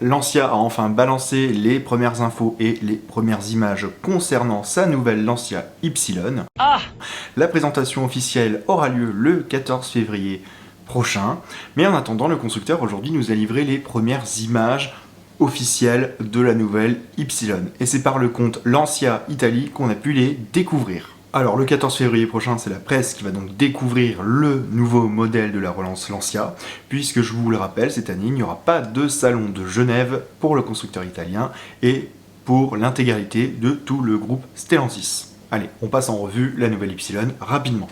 Lancia a enfin balancé les premières infos et les premières images concernant sa nouvelle Lancia Y. La présentation officielle aura lieu le 14 février prochain, mais en attendant, le constructeur aujourd'hui nous a livré les premières images officielles de la nouvelle Y. Et c'est par le compte Lancia Italie qu'on a pu les découvrir. Alors le 14 février prochain, c'est la presse qui va donc découvrir le nouveau modèle de la relance Lancia, puisque je vous le rappelle, cette année, il n'y aura pas de salon de Genève pour le constructeur italien et pour l'intégralité de tout le groupe Stellantis. Allez, on passe en revue la nouvelle Y rapidement.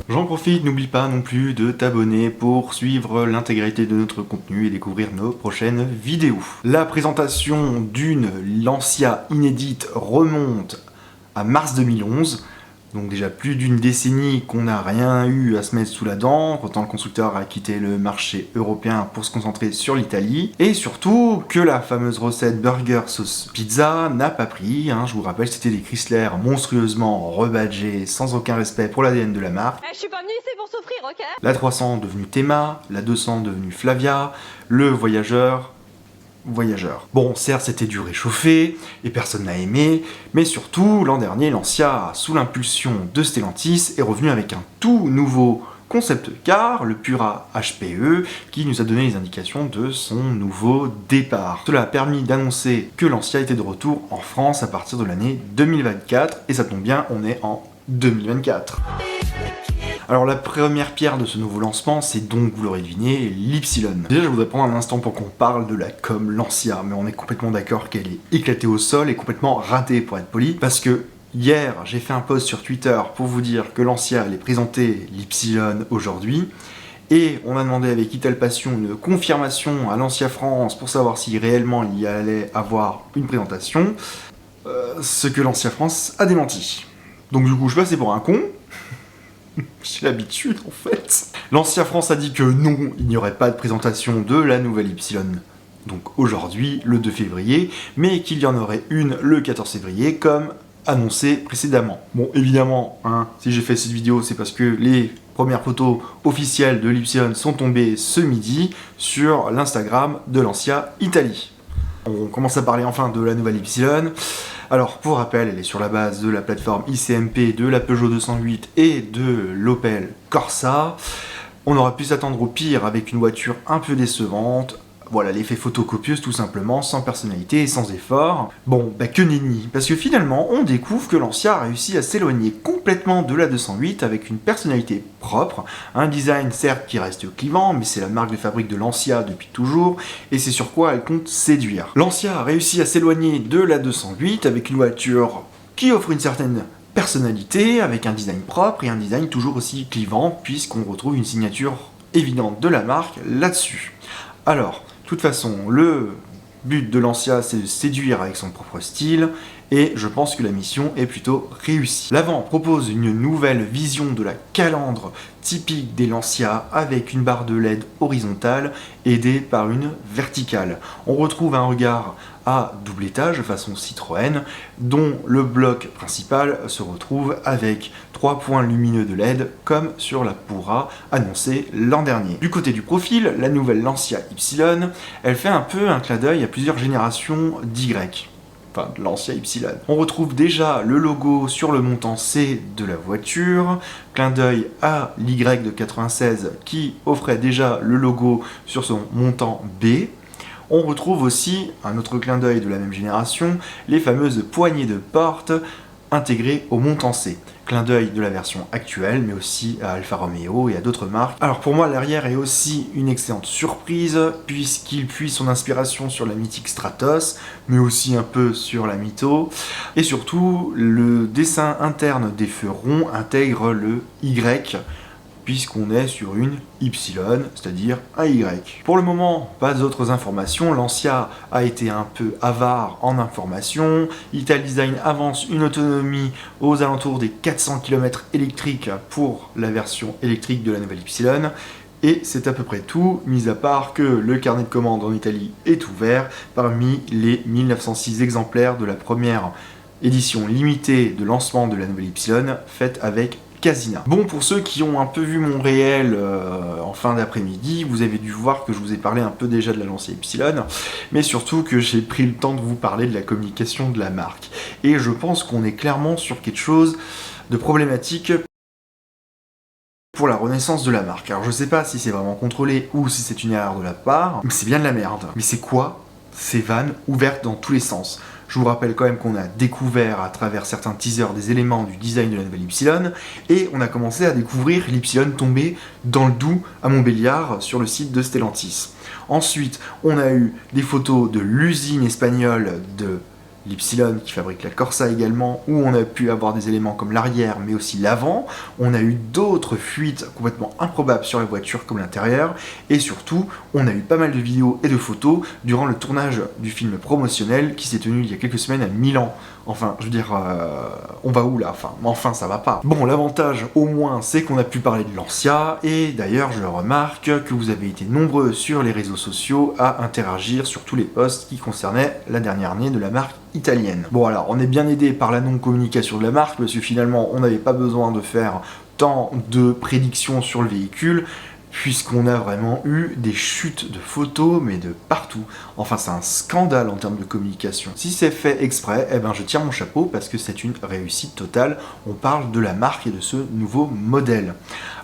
J'en profite, n'oublie pas non plus de t'abonner pour suivre l'intégralité de notre contenu et découvrir nos prochaines vidéos. La présentation d'une Lancia inédite remonte à mars 2011, donc déjà plus d'une décennie qu'on n'a rien eu à se mettre sous la dent, autant le constructeur a quitté le marché européen pour se concentrer sur l'Italie, et surtout que la fameuse recette burger sauce pizza n'a pas pris, je vous rappelle c'était des Chrysler monstrueusement rebadgés, sans aucun respect pour l'ADN de la marque. Je suis pas venue ici pour souffrir, ok? La 300 devenue Thema, la 200 devenue Flavia, le Voyageur. Bon, certes, c'était du réchauffé, et personne n'a aimé, mais surtout, l'an dernier, Lancia, sous l'impulsion de Stellantis, est revenu avec un tout nouveau concept car, le Pura HPE, qui nous a donné les indications de son nouveau départ. Cela a permis d'annoncer que Lancia était de retour en France à partir de l'année 2024, et ça tombe bien, on est en 2024. Alors la première pierre de ce nouveau lancement, c'est donc, vous l'aurez deviné, l'Y. Déjà, je voudrais prendre un instant pour qu'on parle de la com Lancia, mais on est complètement d'accord qu'elle est éclatée au sol et complètement ratée, pour être poli, parce que hier, j'ai fait un post sur Twitter pour vous dire que Lancia allait présenter l'Y aujourd'hui, et on a demandé avec Ital Passion une confirmation à Lancia France pour savoir si réellement il y allait avoir une présentation, ce que Lancia France a démenti. Donc du coup, je passais pour un con. J'ai l'habitude en fait. Lancia France a dit que non, il n'y aurait pas de présentation de la nouvelle Y, donc aujourd'hui, le 2 février, mais qu'il y en aurait une le 14 février, comme annoncé précédemment. Bon, évidemment, si j'ai fait cette vidéo, c'est parce que les premières photos officielles de l'Y sont tombées ce midi sur l'Instagram de Lancia Italie. On commence à parler enfin de la nouvelle Y. Alors, pour rappel, elle est sur la base de la plateforme ICMP, de la Peugeot 208 et de l'Opel Corsa. On aurait pu s'attendre au pire avec une voiture un peu décevante. Voilà, l'effet photocopieuse tout simplement, sans personnalité et sans effort. Bon, que nenni, parce que finalement, on découvre que Lancia a réussi à s'éloigner complètement de la 208 avec une personnalité propre, un design certes qui reste clivant, mais c'est la marque de fabrique de Lancia depuis toujours, et c'est sur quoi elle compte séduire. Lancia a réussi à s'éloigner de la 208 avec une voiture qui offre une certaine personnalité, avec un design propre et un design toujours aussi clivant, puisqu'on retrouve une signature évidente de la marque là-dessus. Alors, de toute façon, le but de Lancia, c'est de séduire avec son propre style, et je pense que la mission est plutôt réussie. L'avant propose une nouvelle vision de la calandre typique des Lancia, avec une barre de LED horizontale aidée par une verticale. On retrouve un regard à double étage façon Citroën, dont le bloc principal se retrouve avec 3 points lumineux de LED comme sur la Pura annoncée l'an dernier. Du côté du profil, la nouvelle Lancia Y, elle fait un peu un clin d'œil à plusieurs générations d'Y. Enfin, de Lancia Y. On retrouve déjà le logo sur le montant C de la voiture, clin d'œil à l'Y de 96 qui offrait déjà le logo sur son montant B. On retrouve aussi un autre clin d'œil de la même génération, les fameuses poignées de porte intégrées au montant C. Clin d'œil de la version actuelle, mais aussi à Alfa Romeo et à d'autres marques. Alors pour moi, l'arrière est aussi une excellente surprise, puisqu'il puise son inspiration sur la mythique Stratos, mais aussi un peu sur la Mito. Et surtout, le dessin interne des feux ronds intègre le Y, puisqu'on est sur une Y, c'est-à-dire un Y. Pour le moment, pas d'autres informations. Lancia a été un peu avare en informations. Ital Design avance une autonomie aux alentours des 400 km électriques pour la version électrique de la nouvelle Y. Et c'est à peu près tout, mis à part que le carnet de commandes en Italie est ouvert parmi les 1906 exemplaires de la première édition limitée de lancement de la nouvelle Y, faite avec Casina. Bon, pour ceux qui ont un peu vu mon réel en fin d'après-midi, vous avez dû voir que je vous ai parlé un peu déjà de la Lancia Ypsilon, mais surtout que j'ai pris le temps de vous parler de la communication de la marque. Et je pense qu'on est clairement sur quelque chose de problématique pour la renaissance de la marque. Alors je sais pas si c'est vraiment contrôlé ou si c'est une erreur de la part, mais c'est bien de la merde. Mais c'est quoi ces vannes ouvertes dans tous les sens? Je vous rappelle quand même qu'on a découvert à travers certains teasers des éléments du design de la nouvelle Ypsilon, et on a commencé à découvrir l'Ypsilon tombée dans le Doubs à Montbéliard sur le site de Stellantis. Ensuite, on a eu des photos de l'usine espagnole de l'Ypsilon qui fabrique la Corsa également, où on a pu avoir des éléments comme l'arrière mais aussi l'avant. On a eu d'autres fuites complètement improbables sur la voiture comme l'intérieur, et surtout on a eu pas mal de vidéos et de photos durant le tournage du film promotionnel qui s'est tenu il y a quelques semaines à Milan. Enfin, je veux dire, on va où là? Enfin, ça va pas. Bon, l'avantage au moins, c'est qu'on a pu parler de Lancia, et d'ailleurs, je remarque que vous avez été nombreux sur les réseaux sociaux à interagir sur tous les posts qui concernaient la dernière année de la marque italienne. Bon, alors, on est bien aidé par la non-communication de la marque, parce que finalement, on n'avait pas besoin de faire tant de prédictions sur le véhicule, puisqu'on a vraiment eu des chutes de photos, mais de partout. Enfin, c'est un scandale en termes de communication. Si c'est fait exprès, eh ben je tire mon chapeau, parce que c'est une réussite totale. On parle de la marque et de ce nouveau modèle.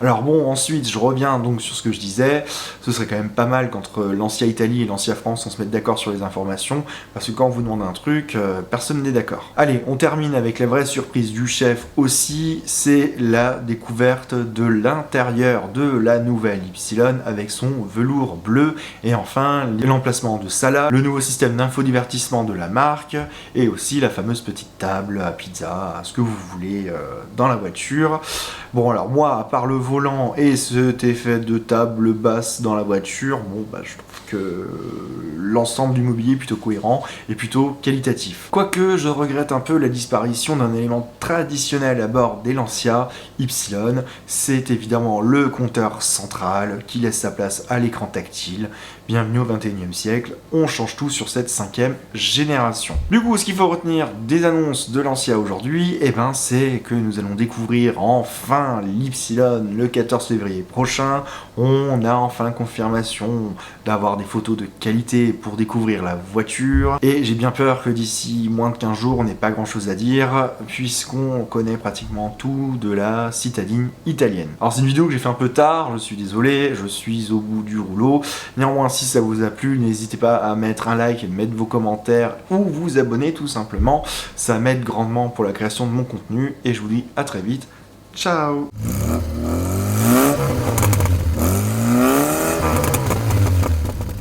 Alors bon, ensuite, je reviens donc sur ce que je disais. Ce serait quand même pas mal qu'entre Lancia Italie et Lancia France, on se mette d'accord sur les informations, parce que quand on vous demande un truc, personne n'est d'accord. Allez, on termine avec la vraie surprise du chef aussi, c'est la découverte de l'intérieur de la nouvelle Ypsilon avec son velours bleu, et enfin l'emplacement de Sala, le nouveau système d'infodivertissement de la marque, et aussi la fameuse petite table à pizza, à ce que vous voulez dans la voiture. Bon, alors moi, à part le volant et cet effet de table basse dans la voiture, bon bah je trouve que l'ensemble du mobilier est plutôt cohérent et plutôt qualitatif. Quoique je regrette un peu la disparition d'un élément traditionnel à bord des Lancia Ypsilon, c'est évidemment le compteur central qui laisse sa place à l'écran tactile. Bienvenue au 21e siècle, on change tout sur cette 5e génération. Du coup, ce qu'il faut retenir des annonces de Lancia aujourd'hui, eh ben, c'est que nous allons découvrir enfin l'Ypsilon le 14 février prochain. On a enfin confirmation d'avoir des photos de qualité pour découvrir la voiture, et j'ai bien peur que d'ici moins de 15 jours, on n'ait pas grand chose à dire, puisqu'on connaît pratiquement tout de la citadine italienne. Alors c'est une vidéo que j'ai fait un peu tard, je suis désolé, je suis au bout du rouleau. Néanmoins, si ça vous a plu, n'hésitez pas à mettre un like, et mettre vos commentaires ou vous abonner tout simplement. Ça m'aide grandement pour la création de mon contenu, et je vous dis à très vite. Ciao!